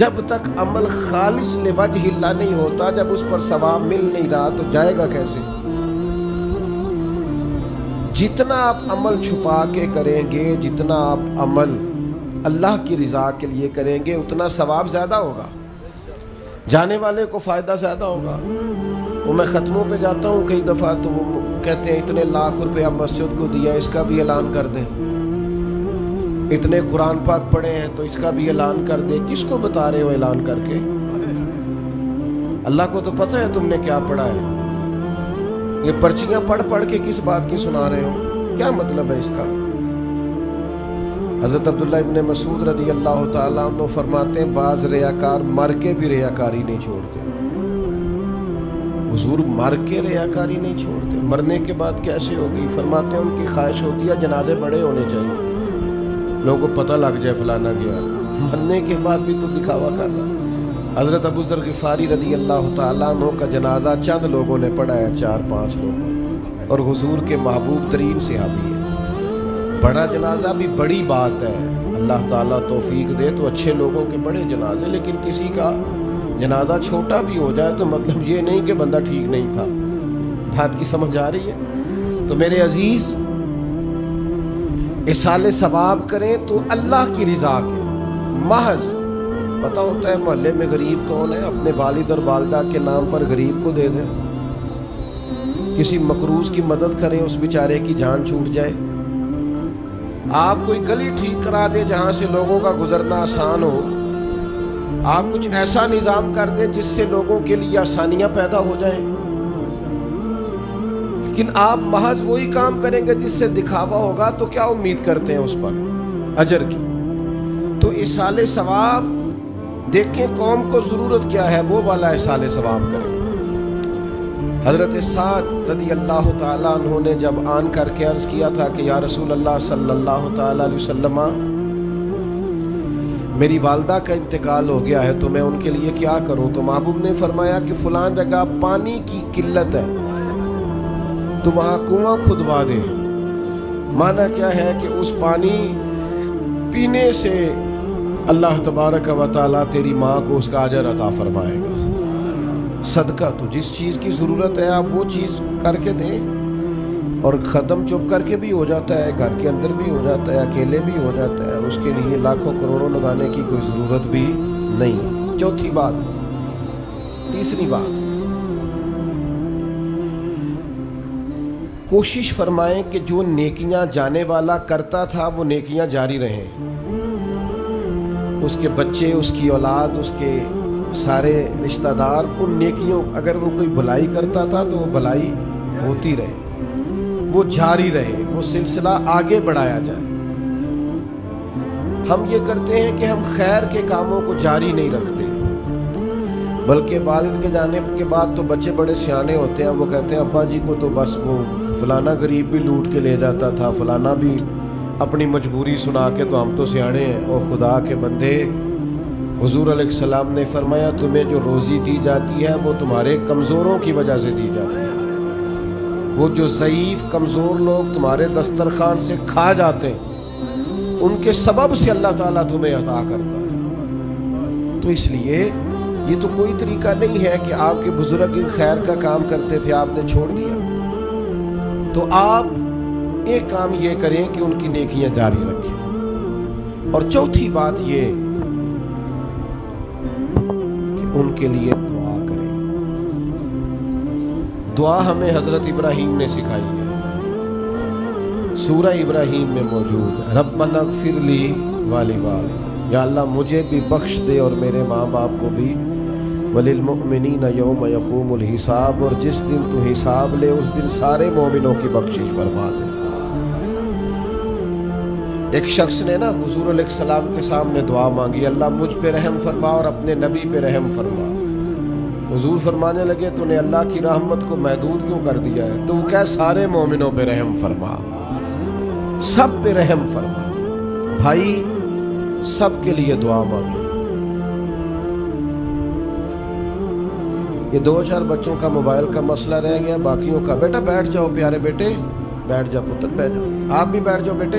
جب تک عمل خالص لوجہ اللہ نہیں ہوتا، جب اس پر ثواب مل نہیں رہا تو جائے گا کیسے؟ جتنا آپ عمل چھپا کے کریں گے، جتنا آپ عمل اللہ کی رضا کے لیے کریں گے، اتنا ثواب زیادہ ہوگا، جانے والے کو فائدہ زیادہ ہوگا۔ وہ میں ختموں پہ جاتا ہوں کئی دفعہ تو وہ کہتے ہیں اتنے لاکھ روپے آپ مسجد کو دیا، اس کا بھی اعلان کر دیں، اتنے قرآن پاک پڑھے ہیں تو اس کا بھی اعلان کر دیں۔ کس کو بتا رہے ہو اعلان کر کے؟ اللہ کو تو پتہ ہے تم نے کیا پڑھا ہے، یہ پرچیاں پڑھ پڑھ کے کس بات کی سنا رہے ہو؟ کیا مطلب ہے اس کا؟ حضرت عبداللہ ابن مسعود رضی اللہ تعالیٰ عنہ فرماتے ہیں بعض ریاکار مر کے بھی ریاکاری نہیں چھوڑتے۔ حضور مر کے ریاکاری نہیں چھوڑتے، مرنے کے بعد کیسے ہوگی؟ فرماتے ہیں ان کی خواہش ہوتی ہے جنازے بڑے ہونے چاہیے، لوگوں کو پتہ لگ جائے فلانا گیا، مرنے کے بعد بھی تو دکھاوا کر رہا۔ حضرت ابو ذر غفاری رضی اللہ تعالیٰ عنہ کا جنازہ چند لوگوں نے پڑھا ہے، 4-5 لوگ، اور حضور کے محبوب ترین صحابی ہے۔ بڑا جنازہ بھی بڑی بات ہے، اللہ تعالیٰ توفیق دے تو اچھے لوگوں کے بڑے جنازے، لیکن کسی کا جنازہ چھوٹا بھی ہو جائے تو مطلب یہ نہیں کہ بندہ ٹھیک نہیں تھا۔ بات کی سمجھ آ رہی ہے؟ تو میرے عزیز، اصال ثواب کریں تو اللہ کی رضا کے محض پتہ ہوتا ہے محلے میں غریب کون ہے، اپنے والد اور والدہ کے نام پر غریب کو دے دیں، کسی مقروض کی مدد کریں، اس بیچارے کی جان چھوٹ جائے۔ آپ کوئی گلی ٹھیک کرا دیں جہاں سے لوگوں کا گزرنا آسان ہو، آپ کچھ ایسا نظام کر دیں جس سے لوگوں کے لیے آسانیاں پیدا ہو جائیں، لیکن آپ محض وہی کام کریں گے جس سے دکھاوا ہوگا تو کیا امید کرتے ہیں اس پر اجر کی؟ تو اصال ثواب دیکھیں قوم کو ضرورت کیا ہے، وہ والا اصال ثواب کریں۔ حضرت سعد رضی اللہ تعالیٰ عنہ نے جب آن کر کے عرض کیا تھا کہ یا رسول اللہ صلی اللہ تعالیٰ علیہ وسلم، میری والدہ کا انتقال ہو گیا ہے تو میں ان کے لیے کیا کروں؟ تو محبوب نے فرمایا کہ فلان جگہ پانی کی قلت ہے تو وہاں کنواں کھدوا دے۔ معنی کیا ہے کہ اس پانی پینے سے اللہ تبارک و تعالیٰ تیری ماں کو اس کا اجر عطا فرمائے گا۔ صدقہ تو جس چیز کی ضرورت ہے آپ وہ چیز کر کے دیں، اور ختم چپ کر کے بھی ہو جاتا ہے، گھر کے اندر بھی ہو جاتا ہے، اکیلے بھی ہو جاتا ہے، اس کے لیے لاکھوں کروڑوں لگانے کی کوئی ضرورت بھی نہیں۔ چوتھی بات، تیسری بات، کوشش فرمائیں کہ جو نیکیاں جانے والا کرتا تھا وہ نیکیاں جاری رہیں، اس کے بچے، اس کی اولاد، اس کے سارے رشتہ دار ان نیکیوں، اگر وہ کوئی بھلائی کرتا تھا تو وہ بھلائی ہوتی رہے، وہ جاری رہے، وہ سلسلہ آگے بڑھایا جائے۔ ہم یہ کرتے ہیں کہ ہم خیر کے کاموں کو جاری نہیں رکھتے، بلکہ والد کے جانے کے بعد تو بچے بڑے سیانے ہوتے ہیں، وہ کہتے ہیں ابا جی کو تو بس وہ فلانا غریب بھی لوٹ کے لے جاتا تھا، فلانا بھی اپنی مجبوری سنا کے، تو ہم تو سیانے ہیں۔ اور خدا کے بندے، حضور علیہ السلام نے فرمایا تمہیں جو روزی دی جاتی ہے وہ تمہارے کمزوروں کی وجہ سے دی جاتی ہے، وہ جو ضعیف کمزور لوگ تمہارے دسترخوان سے کھا جاتے ہیں ان کے سبب سے اللہ تعالیٰ تمہیں عطا کرتا ہے۔ تو اس لیے یہ تو کوئی طریقہ نہیں ہے کہ آپ کے بزرگ خیر کا کام کرتے تھے آپ نے چھوڑ دیا، تو آپ ایک کام یہ کریں کہ ان کی نیکیاں جاری رکھیں۔ اور چوتھی بات یہ ان کے لیے دعا کریں۔ دعا ہمیں حضرت ابراہیم نے سکھائی ہے، سورہ ابراہیم میں موجود ہے، ربنا اغفر لی ولوالدی، یا اللہ مجھے بھی بخش دے اور میرے ماں باپ کو بھی، وللمؤمنین یوم یقوم الحساب، اور جس دن تو حساب لے اس دن سارے مومنوں کی بخشش فرما دے۔ ایک شخص نے نا حضور علیہ السلام کے سامنے دعا مانگی، اللہ مجھ پہ رحم فرما اور اپنے نبی پہ رحم فرما۔ حضور فرمانے لگے تو نے اللہ کی رحمت کو محدود کیوں کر دیا ہے؟ تو وہ کہہ سارے مومنوں پہ رحم فرما، سب پہ رحم فرما۔ بھائی سب کے لیے دعا مانگی۔ یہ 2-4 بچوں کا موبائل کا مسئلہ رہ گیا، باقیوں کا بیٹا بیٹھ جاؤ، پیارے بیٹے بیٹھ جاؤ، پتر بیٹھ جاؤ، آپ بھی بیٹھ جاؤ بیٹے،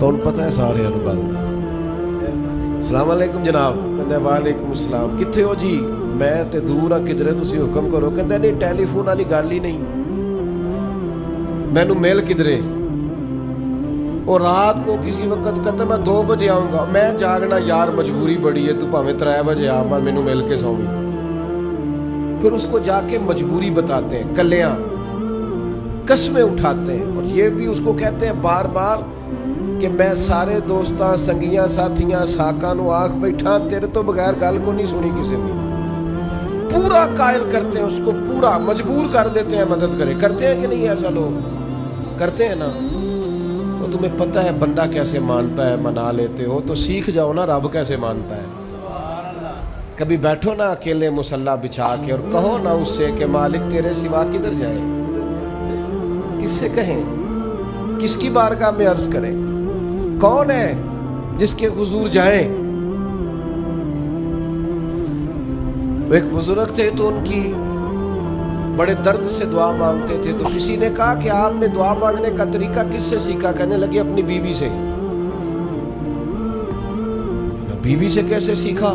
تو پتہ ہے سارے گل کا السلام علیکم جناب کہتے وعلیکم السلام کتنے ہو جی میں تے دور ہاں کدھر تسی حکم کرو کہتے نہیں ٹیلی فون والی گل ہی نہیں مینو مل کدھرے اور رات کو کسی وقت کہتا میں 2 بجے آؤں گا میں جاگنا یار مجبوری بڑی ہے تو پاویں 3 بجے آ مینو مل کے سوئی پھر اس کو جا کے مجبوری بتاتے ہیں کلیاں قسمیں اٹھاتے ہیں اور یہ بھی اس کو کہتے ہیں بار بار کہ میں سارے دوستاں سنگیاں ساتھیاں ساکاں نو آکھ بیٹھا تیرے تو بغیر گل کو نہیں سنی کسی نے پورا قائل کرتے ہیں اس کو پورا مجبور کر دیتے ہیں مدد کرتے ہیں کہ نہیں ایسا لوگ کرتے ہیں نا وہ تمہیں پتہ ہے بندہ کیسے مانتا ہے منا لیتے ہو تو سیکھ جاؤ نا رب کیسے مانتا ہے کبھی بیٹھو نا اکیلے مصلی بچھا کے اور کہو نا اس سے کہ مالک تیرے سوا کدھر جائے کس سے کہیں کس کی بارگاہ میں عرض کریں کون ہے جس کے حضور جائیں وہ ایک بزرگ تھے تو ان کی بڑے درد سے دعا مانگتے تھے تو کسی نے کہا کہ آپ نے دعا مانگنے کا طریقہ کس سے سیکھا کہنے لگے اپنی بیوی سے بیوی سے کیسے سیکھا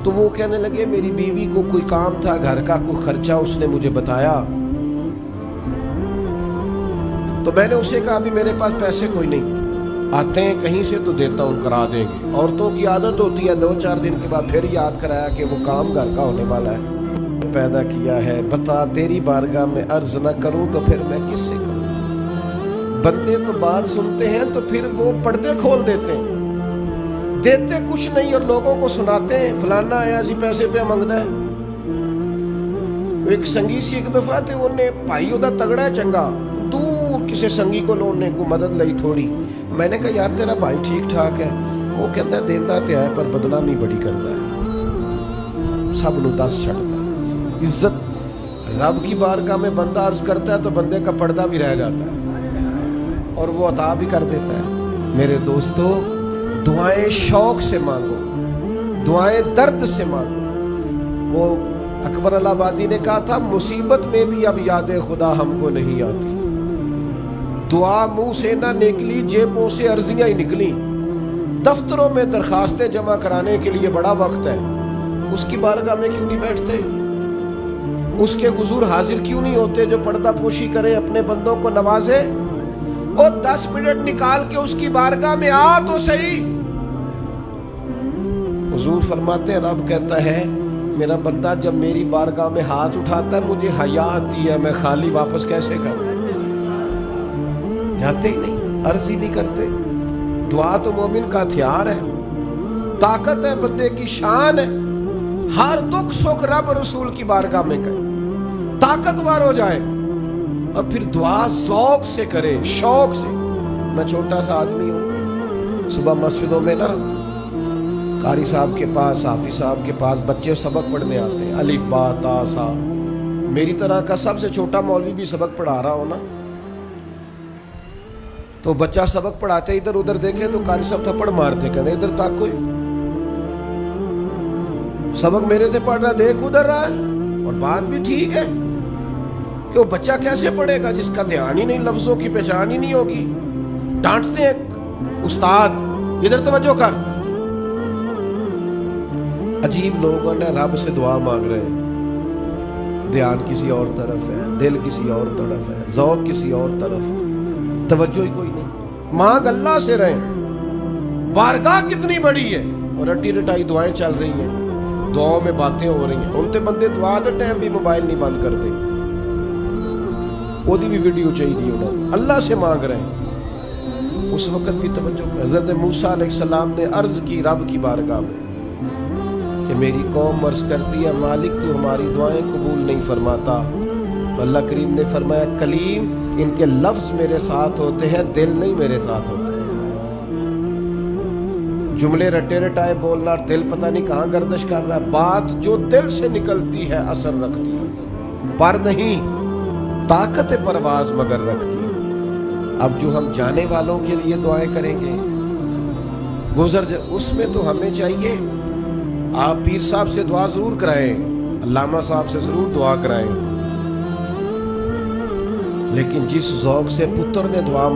تو وہ کہنے لگے میری بیوی کو کوئی کام تھا گھر کا کوئی خرچہ اس نے مجھے بتایا تو میں نے اسے کہا بھی میرے پاس پیسے کوئی نہیں آتے ہیں کہیں سے تو دیتا ہوں کرا دیں گے عورتوں کی عادت ہوتی ہے 2-4 دن کے بعد پھر یاد کرایا کہ وہ کام گھر کا ہونے والا ہے پیدا کیا ہے بتا تیری بارگاہ میں عرض نہ کروں تو پھر میں کس سے کروں بندے تو بات سنتے ہیں تو پھر وہ پردے کھول دیتے ہیں دیتے کچھ نہیں اور لوگوں کو سناتے ہیں فلانا آیا جی پیسے پہ مانگتا ہے ایک سنگی سی ایک دفعہ تے انہیں بھائی ادا تگڑا ہے چنگا دور کسی سنگی کو لونے کو مدد لئی تھوڑی میں نے کہا یار تیرا بھائی ٹھیک ٹھاک ہے وہ کہتا ہے دیندہ تے ہے پر بدنامی بڑی کرتا ہے سب نو 10 چھڑتا ہے عزت رب کی بارگاہ میں بندہ عرض کرتا ہے تو بندے کا پردہ بھی رہ جاتا ہے اور وہ عطا بھی کر دیتا ہے میرے دوستو دعائیں شوق سے مانگو دعائیں درد سے مانگو وہ اکبر الہآبادی نے کہا تھا مصیبت میں بھی اب یاد خدا ہم کو نہیں آتی دعا منہ سے نہ نکلی جیبوں سے عرضیاں ہی نکلی دفتروں میں درخواستیں جمع کرانے کے لیے بڑا وقت ہے اس کی بارگاہ میں کیوں نہیں بیٹھتے اس کے حضور حاضر کیوں نہیں ہوتے جو پردہ پوشی کرے اپنے بندوں کو نوازے اور 10 منٹ نکال کے اس کی بارگاہ میں آ تو صحیح حضور فرماتے ہیں رب کہتا ہے میرا بندہ جب میری بارگاہ میں ہاتھ اٹھاتا ہے مجھے حیا آتی ہے میں خالی واپس کیسے کروں جاتے ہی نہیں عرض ہی نہیں کرتے دعا تو مومن کا ہتھیار ہے طاقت ہے بندے کی شان ہے ہر دکھ سکھ رب رسول کی بارگاہ میں کرے طاقتور ہو جائے اور پھر دعا ذوق سے کرے شوق سے میں چھوٹا سا آدمی ہوں صبح مسجدوں میں نا قاری صاحب کے پاس حافظ صاحب کے پاس بچے سبق پڑھنے آتے ہیں الف با تا سا میری طرح کا سب سے چھوٹا مولوی بھی سبق پڑھا رہا ہو نا تو بچہ سبق پڑھاتے ادھر ادھر دیکھے تو قاری صاحب تھپڑ مارتے کہتے ادھر تک کوئی سبق میرے سے پڑھ رہا دیکھ ادھر رہا ہے اور بات بھی ٹھیک ہے کہ وہ بچہ کیسے پڑھے گا جس کا دھیان ہی نہیں لفظوں کی پہچان ہی نہیں ہوگی ڈانٹتے ہیں استاد ادھر توجہ کر عجیب لوگوں نے رب سے دعا مانگ رہے ہیں دھیان کسی اور طرف ہے دل کسی اور طرف ہے ذوق کسی اور طرف توجہ ہی کوئی نہیں مانگ اللہ سے رہے بارگاہ کتنی بڑی ہے اور رٹی رٹائی دعائیں چل رہی ہیں دعاؤں میں باتیں ہو رہی ہیں انتے بندے دعا دے ٹائم بھی موبائل نہیں بند کرتے وہ بھی ویڈیو چاہیے انہیں اللہ سے مانگ رہے ہیں اس وقت بھی توجہ حضرت موسیٰ علیہ السلام نے عرض کی رب کی بارگاہ میں کہ میری قوم عرض کرتی ہے مالک تو ہماری دعائیں قبول نہیں فرماتا تو اللہ کریم نے فرمایا کلیم ان کے لفظ میرے ساتھ ہوتے ہیں دل نہیں میرے ساتھ ہوتے جملے رٹے رٹائے بولنا اور دل پتہ نہیں کہاں گردش کر رہا ہے بات جو دل سے نکلتی ہے اثر رکھتی ہے پر نہیں طاقت پرواز مگر رکھتی ہے اب جو ہم جانے والوں کے لیے دعائیں کریں گے اس میں تو ہمیں چاہیے آپ پیر صاحب سے دعا ضرور کرائیں علامہ صاحب سے ضرور دعا کرائیں لیکن جس ذوق سے پتر نے دعا